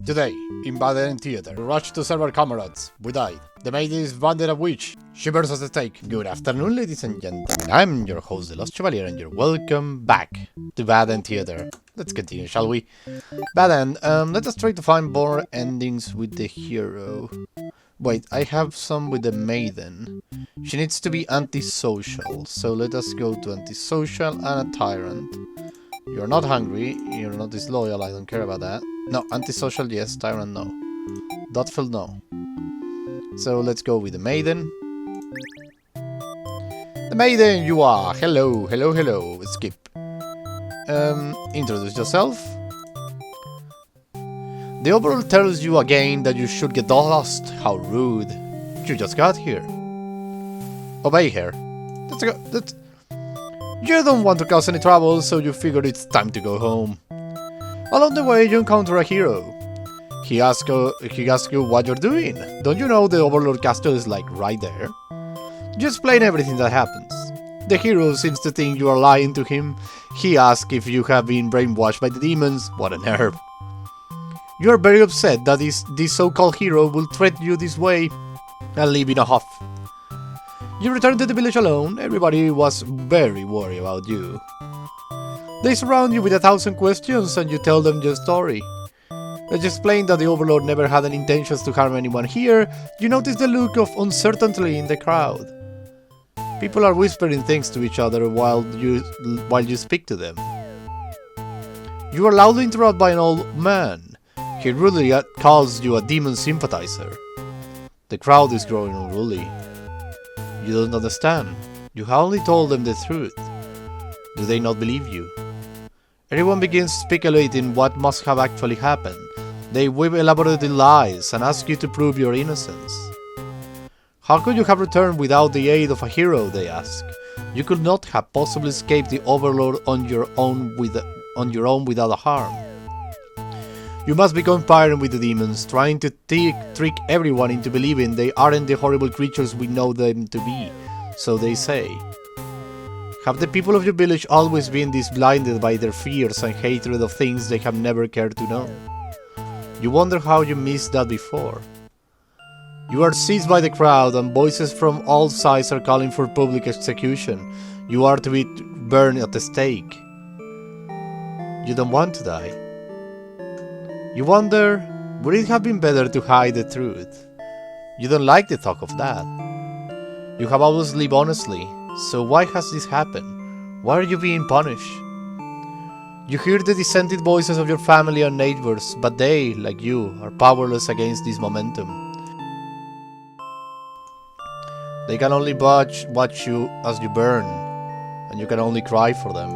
Today, in Baden Theater, we rush to serve our comrades. We died. The maid is banded a witch. She burns us a steak. Good afternoon, ladies and gentlemen. I'm your host, the Lost Chevalier, and you're welcome back to Baden Theater. Let's continue, shall we? Baden, let us try to find more endings with the hero. Wait, I have some with the maiden. She needs to be antisocial, so let us go to antisocial and a tyrant. You're not hungry, you're not disloyal, I don't care about that. No, antisocial yes, tyrant no. Thoughtful no. So let's go with the maiden. The maiden you are! Hello, hello, hello. Skip. Introduce yourself. The overlord tells you again that you should get lost. How rude. You just got here. Obey her. That's You don't want to cause any trouble, so you figure it's time to go home. Along the way, you encounter a hero. He asks you what you're doing. Don't you know the Overlord Castle is like right there? You explain everything that happens. The hero seems to think you are lying to him. He asks if you have been brainwashed by the demons. What a nerve. You are very upset that this so-called hero will treat you this way and leave in a huff. You return to the village alone. Everybody was very worried about you. They surround you with 1,000 questions and you tell them your story. As you explain that the Overlord never had any intentions to harm anyone here, you notice the look of uncertainty in the crowd. People are whispering things to each other while you speak to them. You are loudly interrupted by an old man. He rudely calls you a demon sympathizer. The crowd is growing unruly. You don't understand. You have only told them the truth. Do they not believe you? Everyone begins speculating what must have actually happened. They weave elaborate lies and ask you to prove your innocence. How could you have returned without the aid of a hero, they ask. You could not have possibly escaped the Overlord on your own without a harm. You must be conspiring with the demons, trying to trick everyone into believing they aren't the horrible creatures we know them to be, so they say. Have the people of your village always been this blinded by their fears and hatred of things they have never cared to know? You wonder how you missed that before. You are seized by the crowd and voices from all sides are calling for public execution. You are to be burned at the stake. You don't want to die. You wonder, would it have been better to hide the truth? You don't like the thought of that. You have always lived honestly, so why has this happened? Why are you being punished? You hear the dissented voices of your family and neighbors, but they, like you, are powerless against this momentum. They can only watch you as you burn, and you can only cry for them.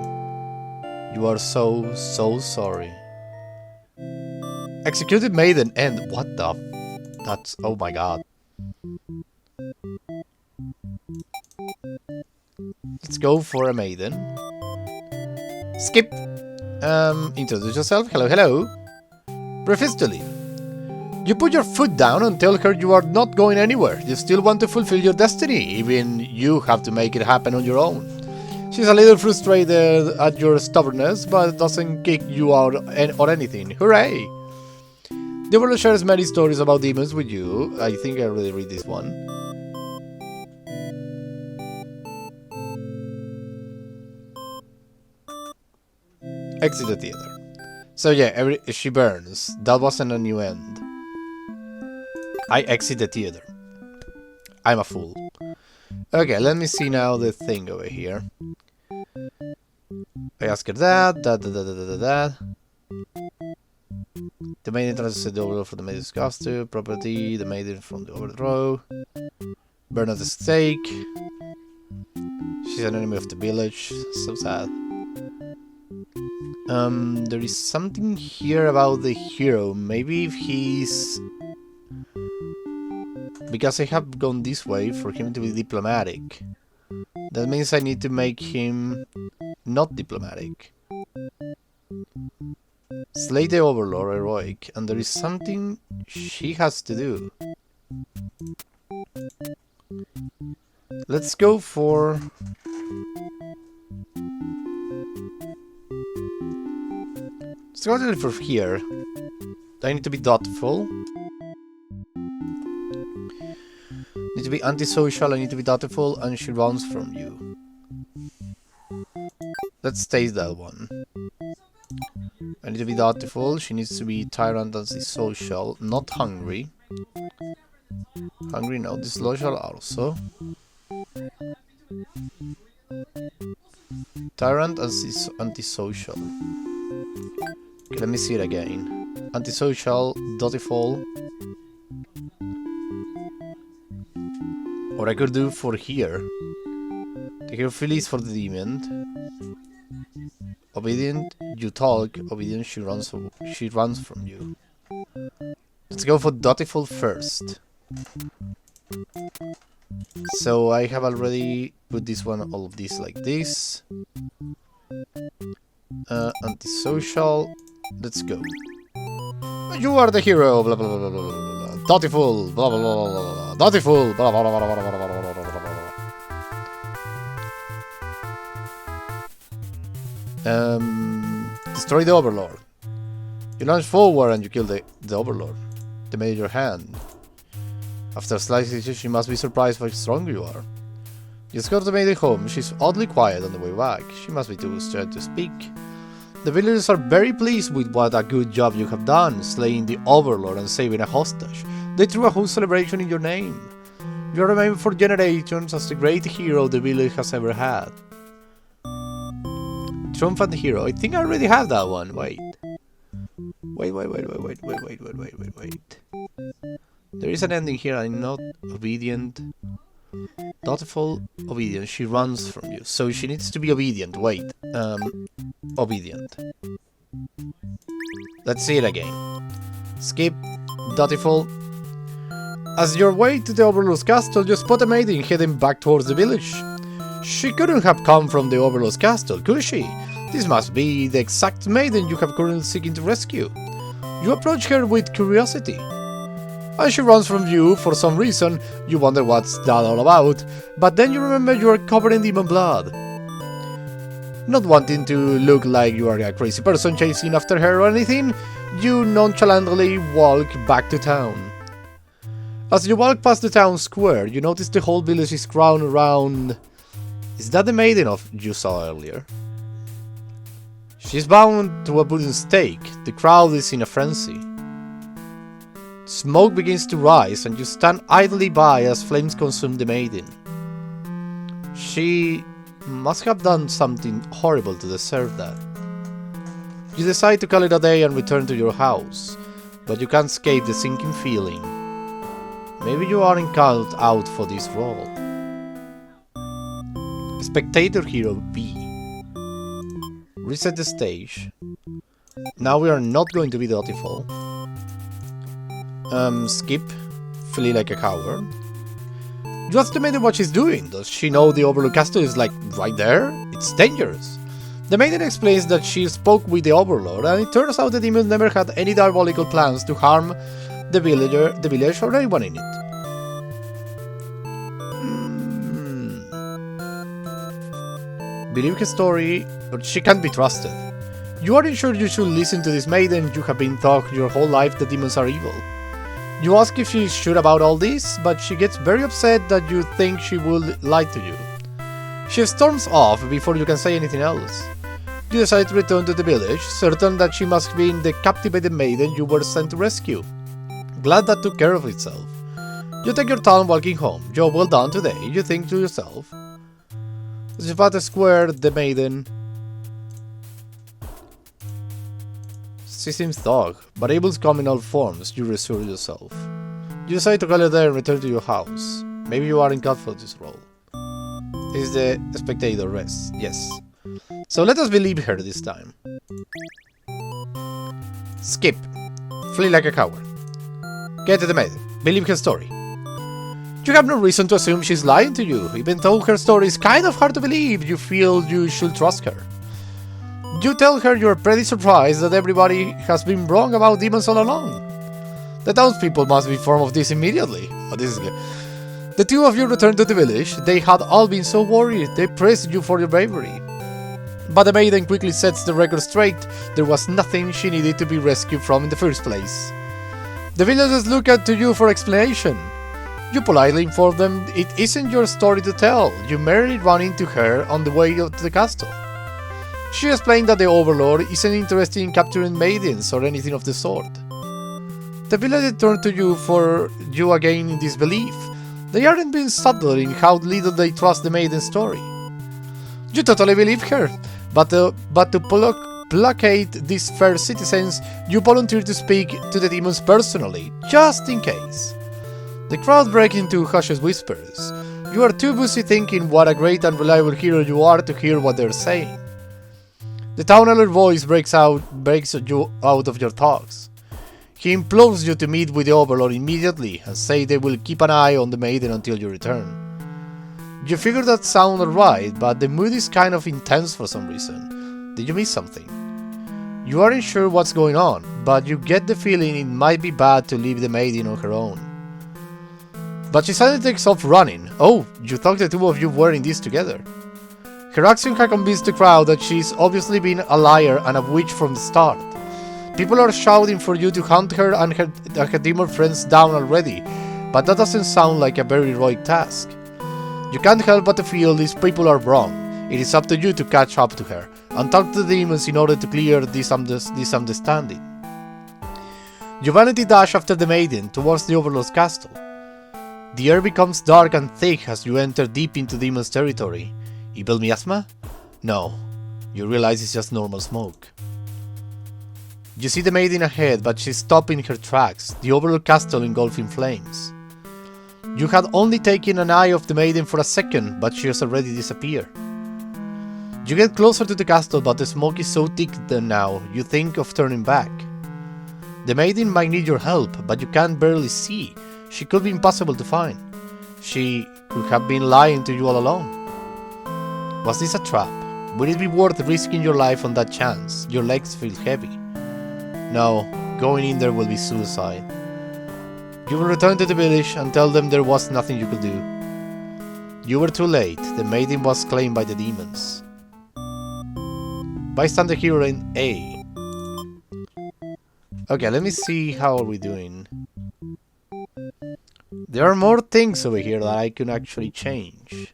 You are so sorry. Executed maiden end. What the? That's. Oh my god. Let's go for a maiden. Skip. Introduce yourself. Hello, hello. Refuse to leave. You put your foot down and tell her you are not going anywhere. You still want to fulfill your destiny, even you have to make it happen on your own. She's a little frustrated at your stubbornness, but doesn't kick you out or anything. Hooray! The Overlord shares many stories about demons with you. I think I already read this one. Exit the theater. So yeah, she burns. That wasn't a new end. I exit the theater. I'm a fool. Okay, let me see now the thing over here. I ask her that. The maiden transfers the Overlord from the maiden's costume, property, the maiden from the overthrow. Burn at the stake. She's an enemy of the village. So sad. There is something here about the hero. Maybe if he's... Because I have gone this way for him to be diplomatic. That means I need to make him not diplomatic. Slay the Overlord, heroic, and there is something she has to do. Let's go for... Let's go for here. I need to be thoughtful. Need to be antisocial, I need to be thoughtful, and she runs from you. Let's taste that one. I need to be thoughtful, she needs to be tyrant and antisocial, not hungry. Hungry, no, disloyal also. Tyrant and antisocial. Okay, let me see it again. Antisocial, thoughtful. What I could do for here. Take your feelings for the demon. Obedient, you talk. Obedient, she runs from you. Let's go for thoughtful first. So I have already put this one, all of these like this. Antisocial. Let's go. You are the hero. Blah blah blah blah blah blah. Thoughtful. Blah blah blah blah blah. Thoughtful. Blah blah blah blah blah blah blah blah. Destroy the Overlord. You launch forward and you kill the Overlord. They made your hand. After slicing it, she must be surprised by how strong you are. You escort the maiden home. She's oddly quiet on the way back. She must be too scared to speak. The villagers are very pleased with what a good job you have done, slaying the Overlord and saving a hostage. They threw a whole celebration in your name. You are remembered for generations as the great hero the village has ever had. Triumphant hero. I think I already have that one. Wait. Wait. There is an ending here. I'm not obedient. Thoughtful, obedient. She runs from you. So she needs to be obedient. Wait. Obedient. Let's see it again. Skip. Thoughtful. As your way to the Overlord's castle, you spot a maiden heading back towards the village. She couldn't have come from the Overlord's castle, could she? This must be the exact maiden you have currently seeking to rescue. You approach her with curiosity. As she runs from you, for some reason, you wonder what's that all about, but then you remember you are covered in demon blood. Not wanting to look like you are a crazy person chasing after her or anything, you nonchalantly walk back to town. As you walk past the town square, you notice the whole village is crowded around... Is that the maiden you saw earlier? She's bound to a wooden stake. The crowd is in a frenzy. Smoke begins to rise and you stand idly by as flames consume the maiden. She must have done something horrible to deserve that. You decide to call it a day and return to your house, but you can't escape the sinking feeling. Maybe you aren't called out for this role. Spectator Hero B. Reset the stage. Now we are not going to be thoughtful. Skip. Flee like a coward. You ask the maiden what she's doing. Does she know the Overlord castle is like right there? It's dangerous. The maiden explains that she spoke with the Overlord, and it turns out the demon never had any diabolical plans to harm the village or anyone in it. Believe her story, but she can't be trusted. You aren't sure you should listen to this maiden. You have been taught your whole life that demons are evil. You ask if she's sure about all this, but she gets very upset that you think she will lie to you. She storms off before you can say anything else. You decide to return to the village, certain that she must be the captivated maiden you were sent to rescue. Glad that took care of itself. You take your time walking home. Job well done today, you think to yourself. As you pass the square, the maiden... She seems thug, but able to come in all forms, you reassure yourself. You decide to call her there and return to your house. Maybe you aren't cut for this role. Is the spectator rest? Yes. So let us believe her this time. Skip. Flee like a coward. Get to the maiden. Believe her story. You have no reason to assume she's lying to you. Even though her story is kind of hard to believe, you feel you should trust her. You tell her you're pretty surprised that everybody has been wrong about demons all along. The townspeople must be informed of this immediately. Oh, this is good. The two of you return to the village. They had all been so worried. They praised you for your bravery. But the maiden quickly sets the record straight. There was nothing she needed to be rescued from in the first place. The villagers look out to you for explanation. You politely inform them it isn't your story to tell. You merely run into her on the way to the castle. She explained that the overlord isn't interested in capturing maidens or anything of the sort. The villagers turn to you for you again in disbelief. They aren't being subtle in how little they trust the maiden's story. You totally believe her, but to placate these fair citizens, you volunteer to speak to the demons personally, just in case. The crowd breaks into hushed whispers. You are too busy thinking what a great and reliable hero you are to hear what they're saying. The town elder voice breaks you out of your thoughts. He implores you to meet with the overlord immediately and say they will keep an eye on the maiden until you return. You figure that sounds right, but the mood is kind of intense for some reason. Did you miss something? You aren't sure what's going on, but you get the feeling it might be bad to leave the maiden on her own. But she suddenly takes off running. Oh, you thought the two of you were in this together. Her action had convinced the crowd that she's obviously been a liar and a witch from the start. People are shouting for you to hunt her and her demon friends down already, but that doesn't sound like a very heroic task. You can't help but to feel these people are wrong. It is up to you to catch up to her and talk to the demons in order to clear this understanding. You vanity dash after the maiden towards the overlord's castle. The air becomes dark and thick as you enter deep into demon's territory. Evil miasma? No. You realize it's just normal smoke. You see the maiden ahead, but she's stopped in her tracks, the overlord castle engulfed in flames. You had only taken an eye off the maiden for a second, but she has already disappeared. You get closer to the castle, but the smoke is so thick that now you think of turning back. The maiden might need your help, but you can't barely see. She could be impossible to find. She could have been lying to you all along. Was this a trap? Would it be worth risking your life on that chance? Your legs feel heavy. No, going in there will be suicide. You will return to the village and tell them there was nothing you could do. You were too late. The maiden was claimed by the demons. Bystander hero in A. Okay, let me see how are we doing. There are more things over here that I can actually change.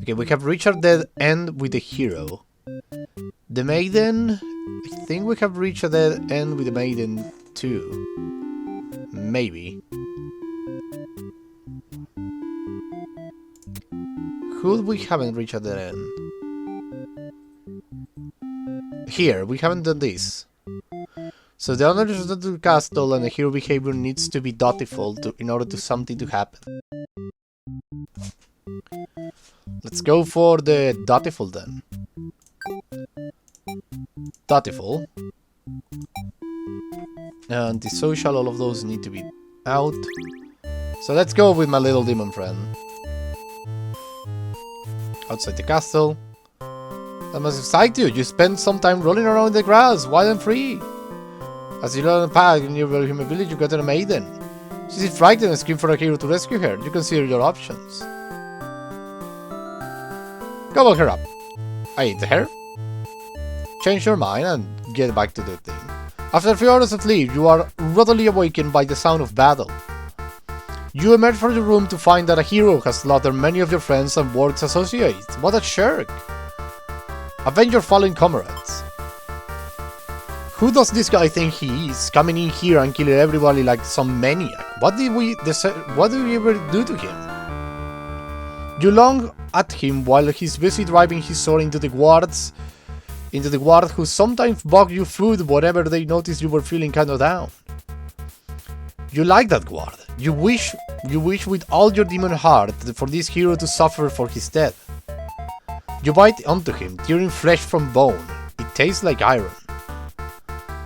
Okay, we have reached our dead end with the hero. The maiden, I think we have reached a dead end with the maiden too. Maybe. Who we haven't reached a dead end? Here, we haven't done this. So the owner is not to the castle and the hero behavior needs to be dutiful in order for something to happen. Let's go for the dutiful then. Dutiful. And the social, all of those need to be out. So let's go with my little demon friend. Outside the castle. That must excite you. You spend some time rolling around in the grass, wild and free. As you learn the path in your human village, you get a maiden. She is frightened and screams for a hero to rescue her. You consider your options. Gobble her up. I eat her. Change your mind and get back to the thing. After a few hours of sleep, you are rudely awakened by the sound of battle. You emerge from your room to find that a hero has slaughtered many of your friends and works associates. What a shirk! Avenge your fallen comrades. Who does this guy think he is, coming in here and killing everybody like some maniac? What did we ever do to him? You long at him while he's busy driving his sword into the guards who sometimes bug you food whenever they notice you were feeling kinda down. You like that guard. You wish with all your demon heart for this hero to suffer for his death. You bite onto him, tearing flesh from bone. It tastes like iron.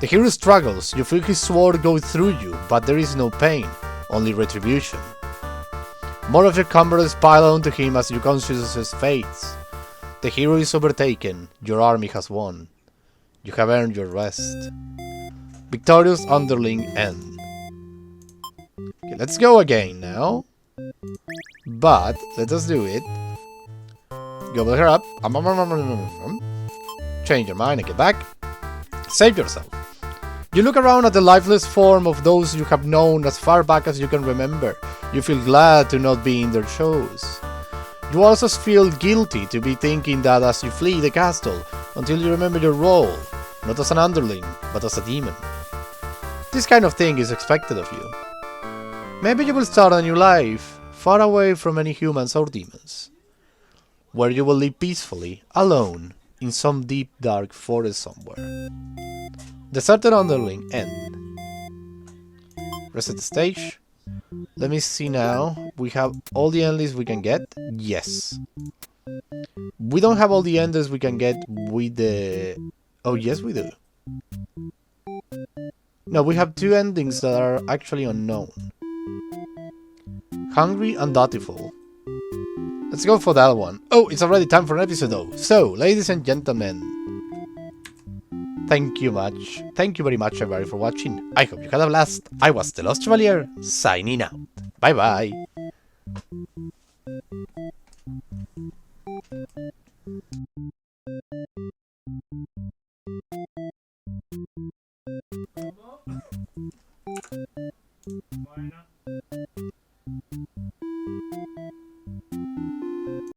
The hero struggles, you feel his sword go through you, but there is no pain, only retribution. More of your comrades pile onto him as your consciousness fades. The hero is overtaken, your army has won. You have earned your rest. Victorious underling end. Okay, let's go again now. But, let us do it. Gobble her up. Change your mind and get back. Save yourself. You look around at the lifeless form of those you have known as far back as you can remember. You feel glad to not be in their shows. You also feel guilty to be thinking that as you flee the castle, until you remember your role, not as an underling, but as a demon. This kind of thing is expected of you. Maybe you will start a new life, far away from any humans or demons, where you will live peacefully, alone, in some deep dark forest somewhere. Deserted underling, end. Reset the stage. Let me see now. We have all the endlings we can get. Yes. We don't have all the endlings we can get with the... Oh, yes we do. No, we have 2 endings that are actually unknown. Hungry and dutiful. Let's go for that one. Oh, it's already time for an episode though. So, ladies and gentlemen, thank you very much everybody for watching. I hope you had a blast. I was the Lost Chevalier, signing out. Bye bye.